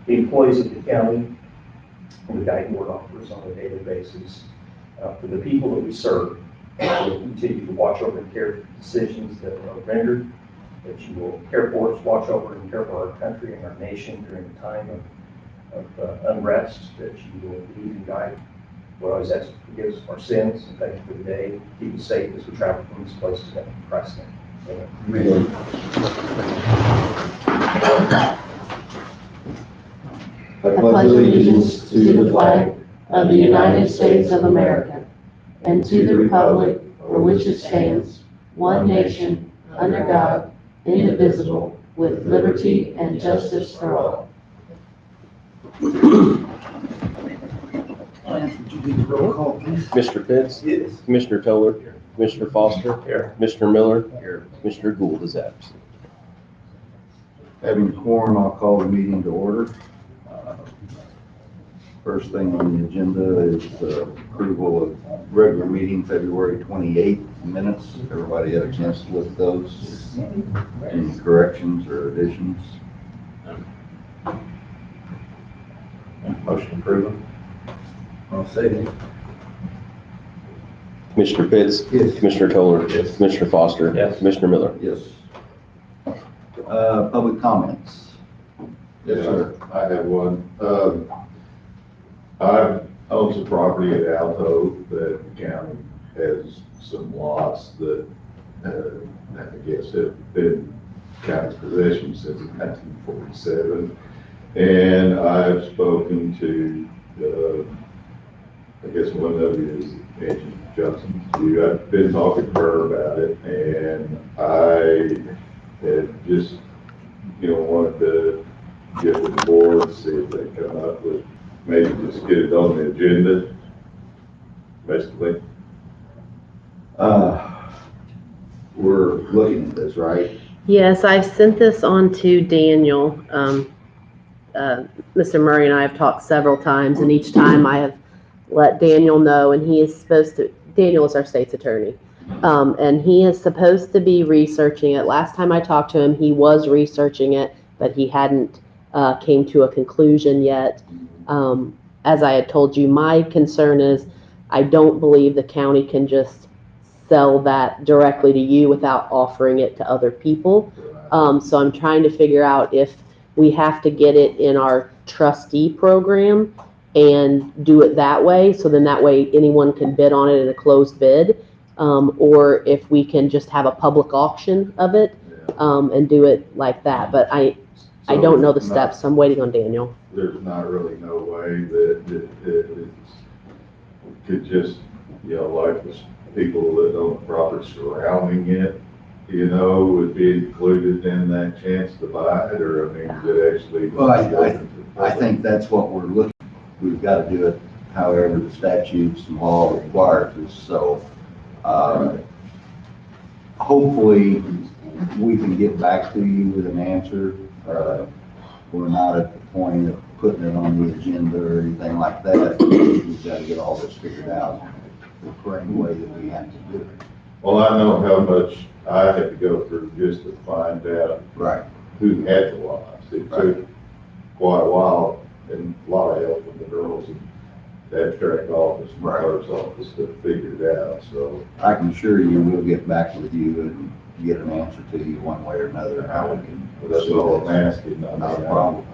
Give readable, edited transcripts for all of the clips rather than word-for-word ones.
the employees of the county and the guiding board offers on a daily basis. For the people that we serve, we'll continue to watch over and care for decisions that are rendered, that you will care for us, watch over and care for our country and our nation during the time of unrest, that you will lead and guide. We always ask to forgive us our sins and thank you for the day. Keep us safe as we travel from this place to Christ's name. Amen. I pledge allegiance to the flag of the United States of America and to the republic for which it stands, one nation, under God, indivisible, with liberty and justice for all. Mr. Pitts? Yes. Commissioner Toller? Commissioner Foster? Here. Commissioner Miller? Here. Commissioner Gould is absent. Having quorum, I'll call the meeting to order. First thing on the agenda is approval of regular meeting February 28th minutes. Everybody had a chance to look at those. Any corrections or additions? Motion approved. I'll say it. Commissioner Pitts? Yes. Commissioner Toller? Yes. Commissioner Foster? Yes. Commissioner Miller? Yes. Public comments. Yes, sir. I have one. I own some property at Alto that the county has some lots that I guess have been county's possession since 1947. And I've spoken to, I guess one of you is Agent Johnson. I've been talking to her about it, and I had just, wanted to get with the board, see if they come up with, maybe just get it on the agenda, basically. We're looking at this, right? Yes, I sent this on to Daniel. Mr. Murray and I have talked several times, and each time I have let Daniel know, and he is supposed to, Daniel is our state's attorney, and he is supposed to be researching it. Last time I talked to him, he was researching it, but he hadn't came to a conclusion yet. As I had told you, my concern is I don't believe the county can just sell that directly to you without offering it to other people. So I'm trying to figure out if we have to get it in our trustee program and do it that way. So then that way anyone can bid on it in a closed bid. Or if we can just have a public auction of it and do it like that. But I don't know the steps. So I'm waiting on Daniel. There's not really no way that it could just, like the people that own the property surrounding it, would be included in that chance to buy it, or, is it actually? Well, I think that's what we're looking. We've got to do it however the statutes and law requires us. So, hopefully we can get back to you with an answer. We're not at the point of putting it on the agenda or anything like that. We've got to get all this figured out the correct way that we have to do it. Well, I know how much I had to go through just to find out Right. who had the lots. It took quite a while and a lot of help from the girls in the abstract office and the clerk's office to figure it out, so. I can assure you we'll get back with you and get an answer to you one way or another, how we can. That's all I'm asking. Not a problem.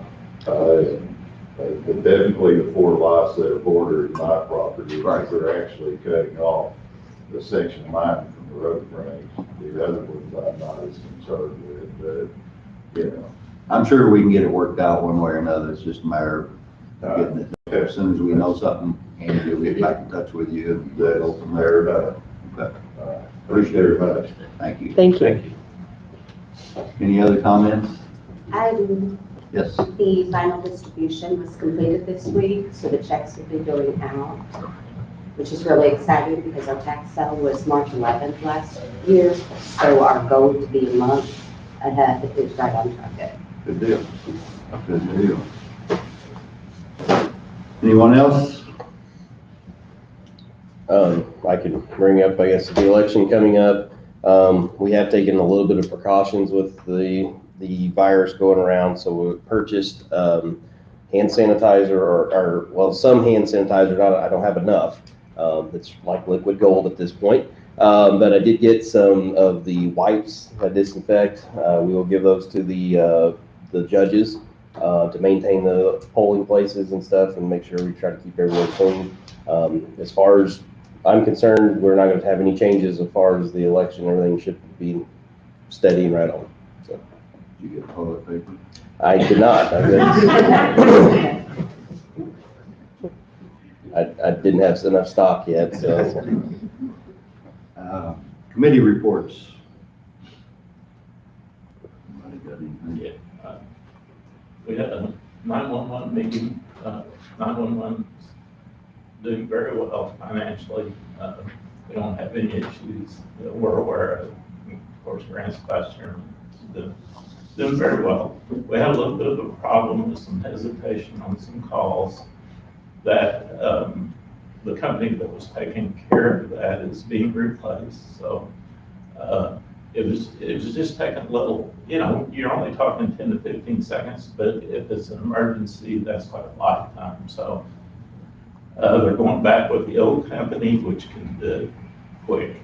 But definitely the 4 lots that are bordering my property, Right. they're actually cutting off the section of mine from the road frontage. The other ones I'm not as concerned with, but, I'm sure we can get it worked out one way or another. It's just a matter of getting it. As soon as we know something, Andy will get back in touch with you and go from there. Okay. Appreciate it very much. Thank you. Thank you. Any other comments? Yes. The final distribution was completed this week, so the checks will be going out, which is really exciting because our tax sale was March 11th last year, so our goal to be a month ahead is right on target. Good deal. Good deal. Anyone else? I can bring up, I guess, the election coming up. We have taken a little bit of precautions with the virus going around, so we purchased hand sanitizer or well, some hand sanitizer, I don't have enough. It's like liquid gold at this point. But I did get some of the wipes that disinfect. We will give those to the judges to maintain the polling places and stuff and make sure we try to keep everyone clean. As far as I'm concerned, we're not going to have any changes as far as the election. Everything should be steady and right on. So. Did you get toilet paper? I did not. I didn't have enough stock yet, so. Committee reports. Anybody got anything? Yeah. We had a 911 meeting. 911 doing very well financially. We don't have any issues that we're aware of. Of course, Grant's vice chairman is doing very well. We had a little bit of a problem with some hesitation on some calls that the company that was taking care of that is being replaced. So it was just taking a little, you're only talking 10 to 15 seconds, but if it's an emergency, that's like a lifetime. So they're going back with the old company, which can do it quick,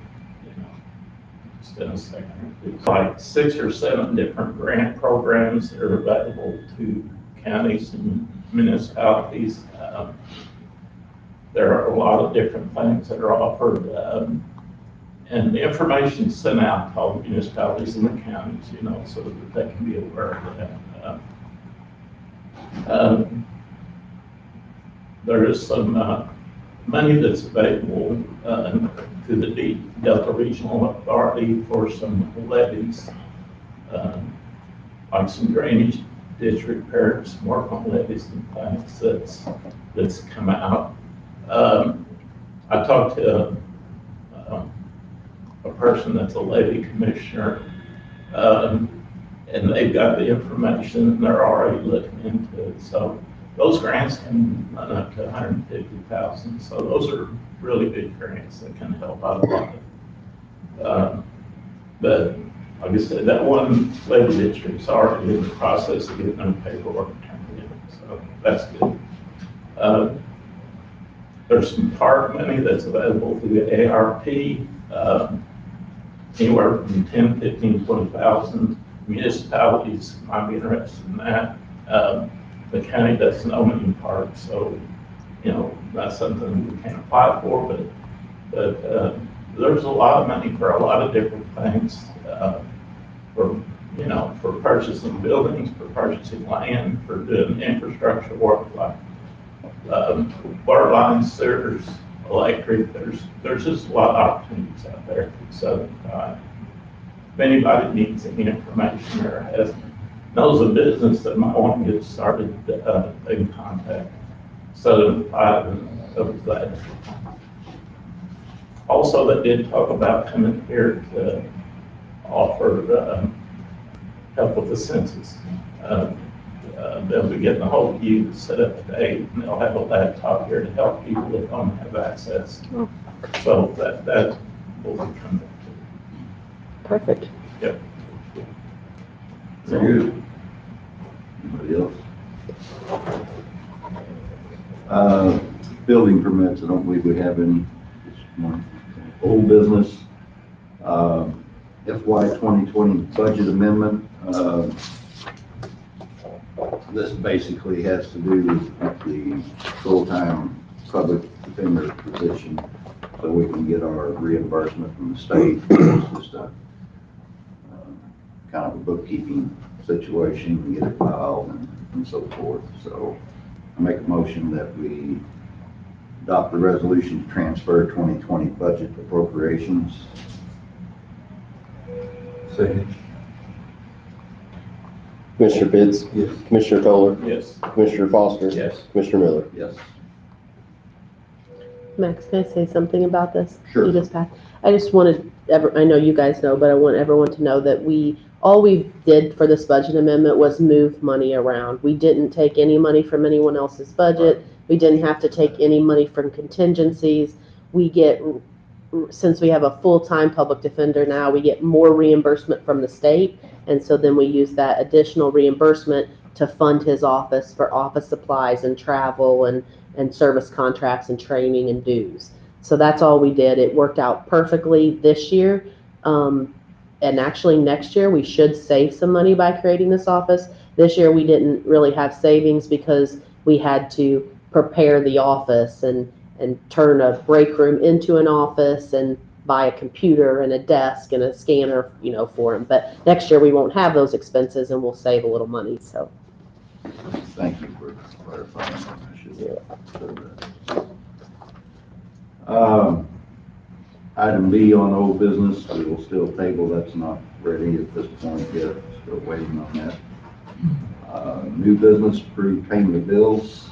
just in a second. It's like 6 or 7 different grant programs that are available to counties and municipalities. There are a lot of different things that are offered, and the information sent out to all the municipalities and the counties, so that they can be aware of that. There is some money that's available to the Delta Regional Authority for some levies, like some drainage ditch repairs, some work on levees and things that's come out. I talked to a person that's a levy commissioner, and they've got the information and they're already looking into it. So those grants can run up to $150,000. So those are really big grants that can help out a lot. But like I said, that one levy district's already in the process of getting their paperwork turned in. So that's good. There's some park money that's available through the ARP, anywhere from 10, 15, 20,000. Municipalities might be interested in that. The county doesn't own any parks, so, that's something we can't apply for, but there's a lot of money for a lot of different things, for purchasing buildings, for purchasing land, for doing infrastructure work like water lines, sewers, electric. There's just a lot of opportunities out there. So if anybody needs any information or knows a business that might want to get started, they can contact Southern 5 and those that. Also, they did talk about coming here to offer help with the census. They'll be getting a hold of you to set up a date, and they'll have a laptop here to help people that don't have access. So that will be coming. Perfect. Yep. Very good. Anybody else? Building permits, I don't believe we have any this morning. Old business, FY 2020 budget amendment. This basically has to do with the full-time public defender position, so we can get our reimbursement from the state. It's just a kind of a bookkeeping situation, and get it filed and so forth. So I make a motion that we adopt the resolution to transfer 2020 budget appropriations. Second. Commissioner Pitts? Yes. Commissioner Kohler? Yes. Commissioner Foster? Yes. Commissioner Miller? Yes. Max, can I say something about this? Sure. You just passed. I just wanted, I know you guys know, but I want everyone to know that all we did for this budget amendment was move money around. We didn't take any money from anyone else's budget. We didn't have to take any money from contingencies. Since we have a full-time public defender now, we get more reimbursement from the state. And so then we use that additional reimbursement to fund his office for office supplies and travel and service contracts and training and dues. So that's all we did. It worked out perfectly this year. And actually next year we should save some money by creating this office. This year we didn't really have savings because we had to prepare the office and turn a break room into an office and buy a computer and a desk and a scanner, for him. But next year we won't have those expenses and we'll save a little money, so. Thank you for clarifying. I should have said that. Item B on old business, we will still table, that's not ready at this point yet, still waiting on that. New business, approved payment of bills.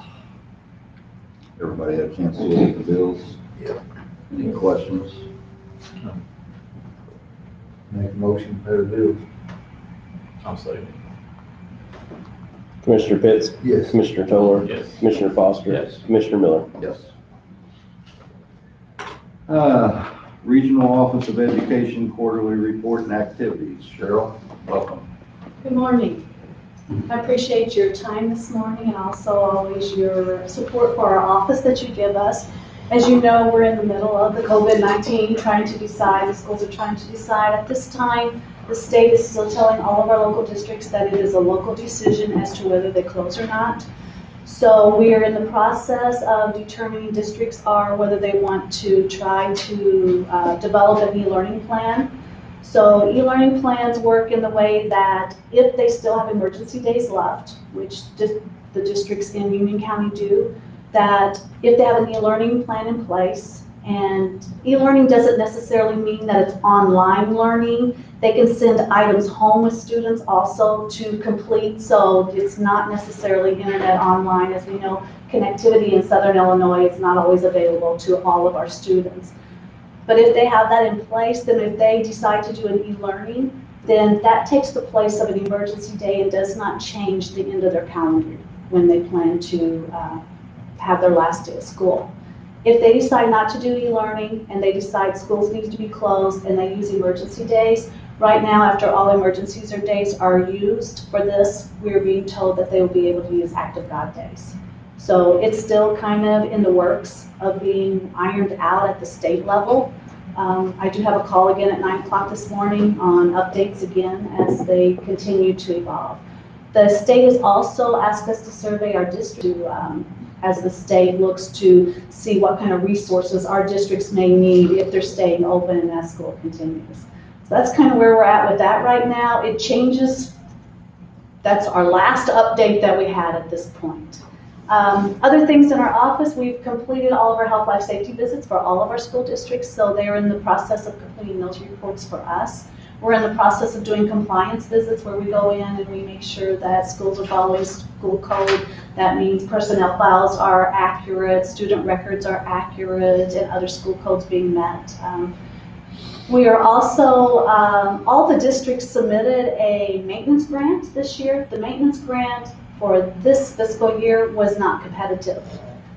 Everybody had a chance to look at the bills? Yeah. Any questions? Make a motion to pay the bills. I'll say Commissioner Pitts, Yes. Commissioner Toller, yes. Commissioner Foster, Yes. Commissioner Miller. Yes. Regional Office of Education Quarterly Report and Activities. Cheryl, welcome. Good morning. I appreciate your time this morning and also always your support for our office that you give us. As you know, we're in the middle of the COVID-19 the schools are trying to decide. At this time, the state is still telling all of our local districts that it is a local decision as to whether they close or not. So we are in the process of determining districts whether they want to try to develop an e-learning plan. So e-learning plans work in the way that if they still have emergency days left, which the districts in Union County do, that if they have an e-learning plan in place, and e-learning doesn't necessarily mean that it's online learning. They can send items home with students also to complete, so it's not necessarily internet online. As we know, connectivity in Southern Illinois is not always available to all of our students. But if they have that in place, then if they decide to do an e-learning, then that takes the place of an emergency day and does not change the end of their calendar when they plan to have their last day of school. If they decide not to do e-learning and they decide schools need to be closed and they use emergency days, right now after all emergencies or days are used for this, we're being told that they will be able to use active God days. So it's still kind of in the works of being ironed out at the state level. I do have a call again at 9 o'clock this morning on updates again as they continue to evolve. The state has also asked us to survey our district as the state looks to see what kind of resources our districts may need if they're staying open and as school continues. So that's kind of where we're at with that right now. It changes. That's our last update that we had at this point. Other things in our office, we've completed all of our health, life, safety visits for all of our school districts, so they're in the process of completing those reports for us. We're in the process of doing compliance visits where we go in and we make sure that schools are following school code. That means personnel files are accurate, student records are accurate, and other school codes being met. We are also, all the districts submitted a maintenance grant this year. The maintenance grant for this fiscal year was not competitive.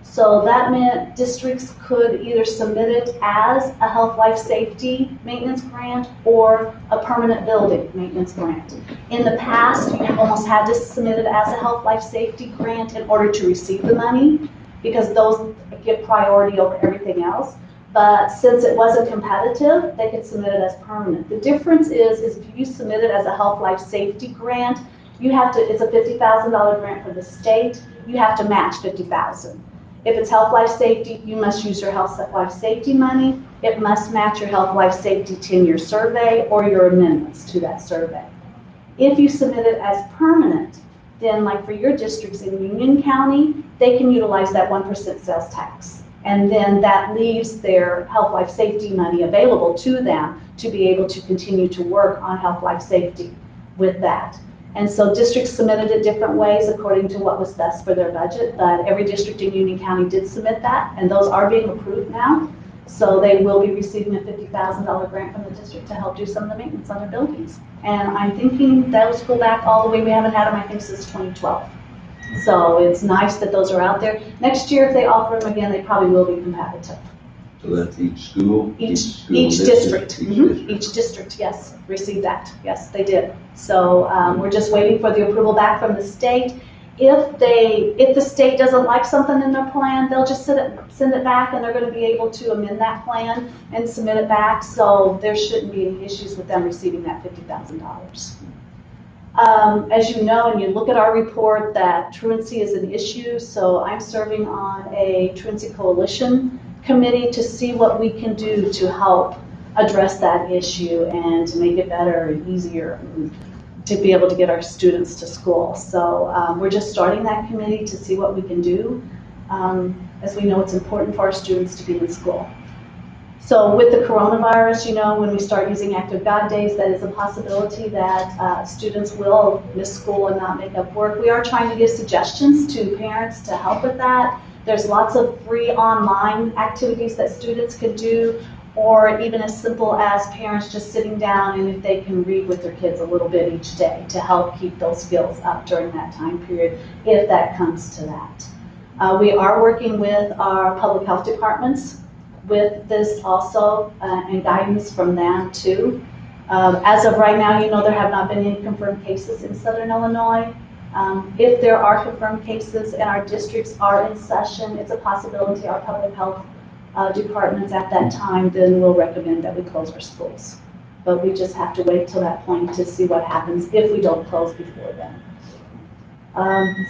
So that meant districts could either submit it as a health, life, safety maintenance grant or a permanent building maintenance grant. In the past, you almost had to submit it as a health, life, safety grant in order to receive the money because those get priority over everything else. But since it wasn't competitive, they could submit it as permanent. The difference is if you submit it as a health, life, safety grant, you have to, it's a $50,000 grant for the state, you have to match $50,000. If it's health, life, safety, you must use your health, life, safety money. It must match your health, life, safety 10-year survey or your amendments to that survey. If you submit it as permanent, then like for your districts in Union County, they can utilize that 1% sales tax. And then that leaves their health, life, safety money available to them to be able to continue to work on health, life, safety with that. And so districts submitted it different ways according to what was best for their budget, but every district in Union County did submit that, and those are being approved now. So they will be receiving a $50,000 grant from the district to help do some of the maintenance on their buildings. And I'm thinking those go back all the way, we haven't had them, I think, since 2012. So it's nice that those are out there. Next year, if they offer them again, they probably will be competitive. So that's each school? Each school district. Each Mhm. district. Each district, yes, received that. Yes, they did. So we're just waiting for the approval back from the state. If the state doesn't like something in their plan, they'll just send it back, and they're going to be able to amend that plan and submit it back. So there shouldn't be any issues with them receiving that $50,000. As you know, and you look at our report, that truancy is an issue. So I'm serving on a truancy coalition committee to see what we can do to help address that issue and to make it better and easier to be able to get our students to school. So we're just starting that committee to see what we can do. As we know, it's important for our students to be in school. So with the coronavirus, you know, when we start using active God days, that is a possibility that students will miss school and not make up work. We are trying to give suggestions to parents to help with that. There's lots of free online activities that students could do, or even as simple as parents just sitting down and if they can read with their kids a little bit each day to help keep those skills up during that time period, if that comes to that. We are working with our public health departments with this also, and guidance from them too. As of right now, you know, there have not been any confirmed cases in Southern Illinois. If there are confirmed cases and our districts are in session, it's a possibility our public health departments at that time then will recommend that we close our schools. But we just have to wait till that point to see what happens if we don't close before then.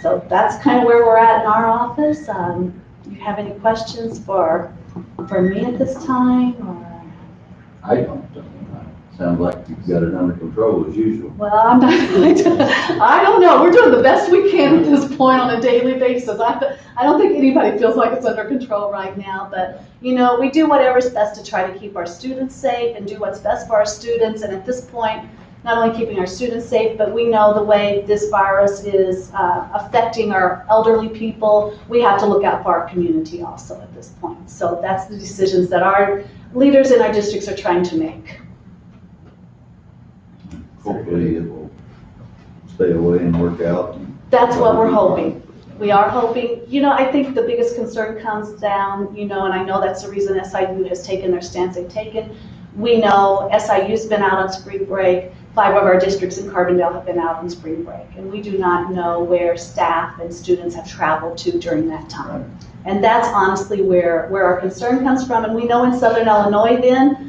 So that's kind of where we're at in our office. Do you have any questions for me at this time? Or? I don't. Sounds like you've got it under control as usual. Well, I'm not, I don't know. We're doing the best we can at this point on a daily basis. I don't think anybody feels like it's under control right now, but you know, we do whatever's best to try to keep our students safe and do what's best for our students. And at this point, not only keeping our students safe, but we know the way this virus is affecting our elderly people, we have to look out for our community also at this point. So that's the decisions that our leaders in our districts are trying to make. Hopefully it will stay away and work out. That's what we're hoping. We are hoping. You know, I think the biggest concern comes down, you know, and I know that's the reason SIU has taken their stance they've taken. We know SIU's been out on spring break. 5 of our districts in Carbondale have been out on spring break. And we do not know where staff and students have traveled to during that time. And that's honestly where our concern comes from. And we know in Southern Illinois then,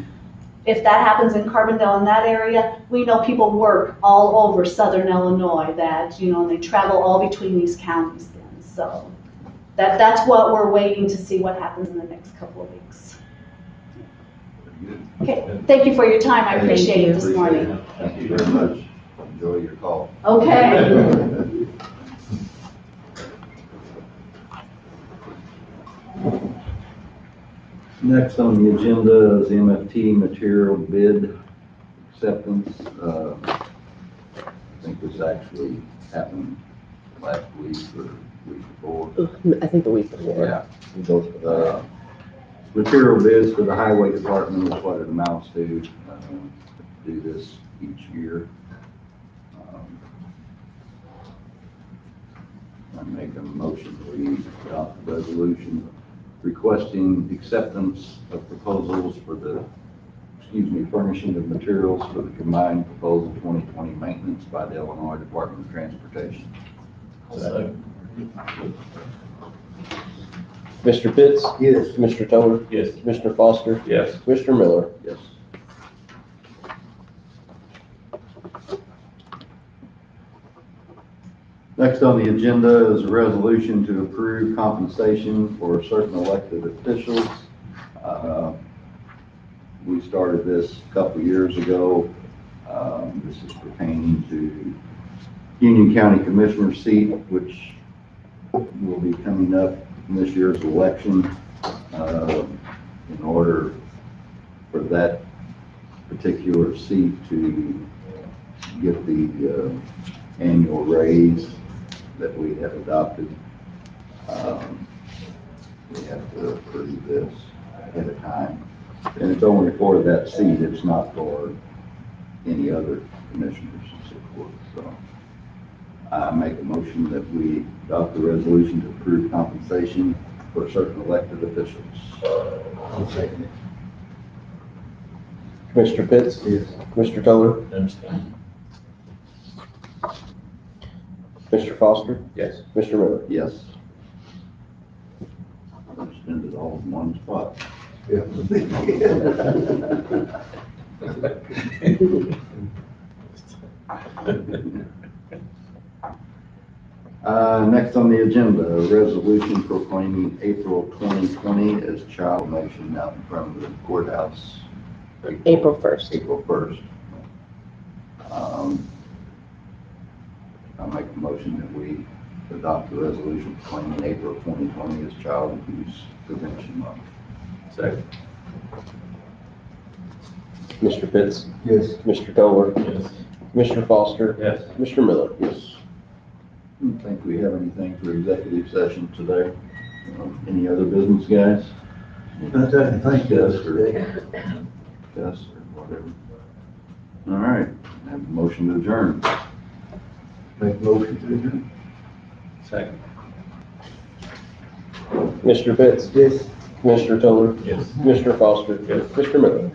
if that happens in Carbondale in that area, we know people work all over Southern Illinois that, you know, and they travel all between these counties then. So that's what we're waiting to see what happens in the next couple of weeks. Okay, thank you for your time. I appreciate it this morning. Thank you very much. Enjoy your call. Okay. Next on the agenda is MFT material bid acceptance. I think this actually happened last week or week before. I think the week before. Yeah. We both, Material bids for the highway department is what it amounts to. Do this each year. I make a motion that we adopt the resolution requesting acceptance of proposals for the, furnishing of materials for the combined proposal 2020 maintenance by the Illinois Department of Transportation. Mr. Pitts? Yes. Mr. Toller? Yes. Mr. Foster? Yes. Mr. Miller? Yes. Next on the agenda is a resolution to approve compensation for certain elected officials. We started this a couple of years ago. This is pertaining to Union County Commissioner seat, which will be coming up in this year's election. In order for that particular seat to get the annual raise that we have adopted, we have to approve this ahead of time. And it's only for that seat, it's not for any other commissioners and so forth. So I make a motion that we adopt the resolution to approve compensation for certain elected officials. Commissioner Pitts? Yes. Commissioner Toller? Understand. Commissioner Foster? Yes. Commissioner Miller? Yes. Spend it all in one spot. Next on the agenda, a resolution proclaiming April 2020 as Child Nation out in front of the courthouse. April 1st. April 1st. I'll make a motion that we adopt the resolution proclaiming April 2020 as Child Abuse Prevention Month. Second. Commissioner Pitts? Yes. Commissioner Toller? Yes. Commissioner Foster? Yes. Commissioner Miller? Yes. I don't think we have anything for executive session today. Any other business, guys? Not that I think Yes, that's or yes, or whatever. All right, have a motion to adjourn. Make motion to adjourn. Second. Commissioner Pitts? Yes. Commissioner Toller? Yes. Commissioner Foster? Yes. Commissioner Miller?